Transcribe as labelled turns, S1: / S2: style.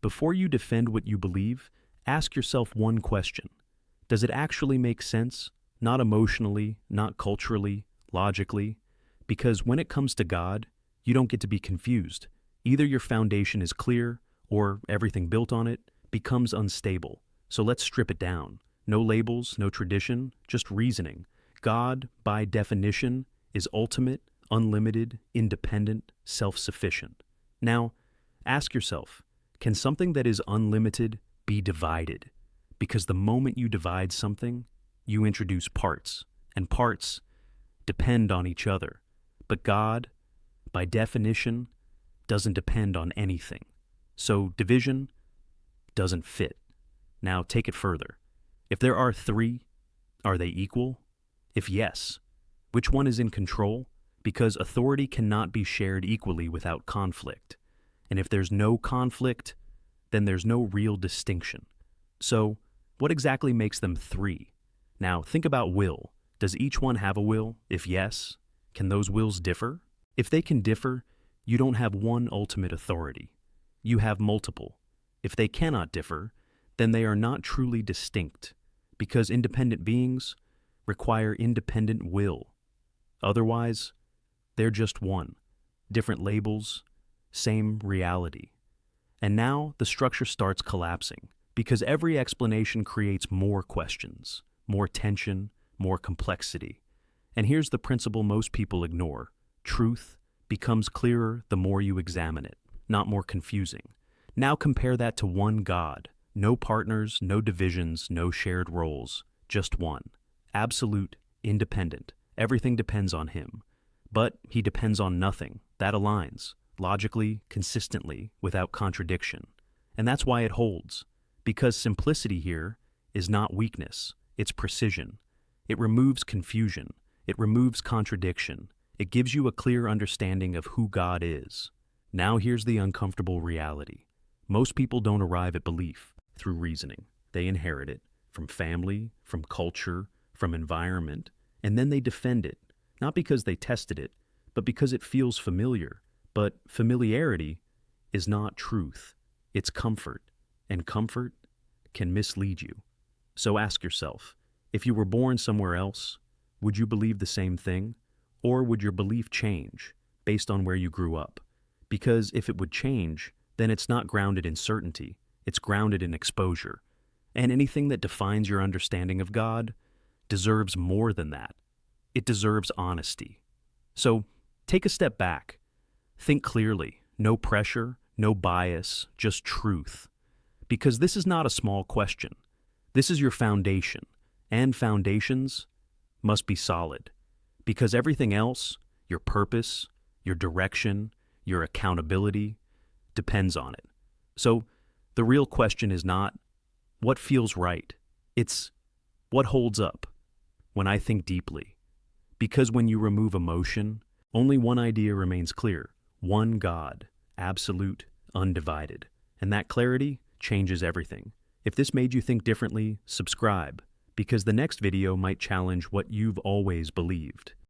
S1: Before you defend what you believe, ask yourself one question. Does it actually make sense? Not emotionally, not culturally, logically. Because when it comes to God, you don't get to be confused. Either your foundation is clear, or everything built on it becomes unstable. So let's strip it down. No labels, no tradition, just reasoning. God, by definition, is ultimate, unlimited, independent, self-sufficient. Now, ask yourself, can something that is unlimited be divided? Because the moment you divide something, you introduce parts, and parts depend on each other. But God, by definition, doesn't depend on anything. So division doesn't fit. Now take it further. If there are three, are they equal? If yes, which one is in control? Because authority cannot be shared equally without conflict. And if there's no conflict, then there's no real distinction. So, what exactly makes them three? Now, think about will. Does each one have a will? If yes, can those wills differ? If they can differ, you don't have one ultimate authority. You have multiple. If they cannot differ, then they are not truly distinct, because independent beings require independent will. Otherwise, they're just one. Different labels, same reality. And now the structure starts collapsing, because every explanation creates more questions, more tension, more complexity. And here's the principle most people ignore. Truth becomes clearer the more you examine it, not more confusing. Now compare that to one God. No partners, no divisions, no shared roles. Just one. Absolute, independent. Everything depends on him. But he depends on nothing. That aligns, logically, consistently, without contradiction. And that's why it holds. Because simplicity here is not weakness, it's precision. It removes confusion. It removes contradiction. It gives you a clear understanding of who God is. Now here's the uncomfortable reality. Most people don't arrive at belief through reasoning. They inherit it from family, from culture, from environment, and then they defend it, not because they tested it, but because it feels familiar. But familiarity is not truth. It's comfort, and comfort can mislead you. So ask yourself, if you were born somewhere else, would you believe the same thing? Or would your belief change based on where you grew up? Because if it would change, then it's not grounded in certainty, it's grounded in exposure. And anything that defines your understanding of God deserves more than that. It deserves honesty. So take a step back. Think clearly. No pressure, no bias, just truth. Because this is not a small question. This is your foundation. And foundations must be solid. Because everything else, your purpose, your direction, your accountability, depends on it. So the real question is not what feels right. It's what holds up when I think deeply. Because when you remove emotion, only one idea remains clear. One God, absolute, undivided. And that clarity changes everything. If this made you think differently, subscribe, because the next video might challenge what you've always believed.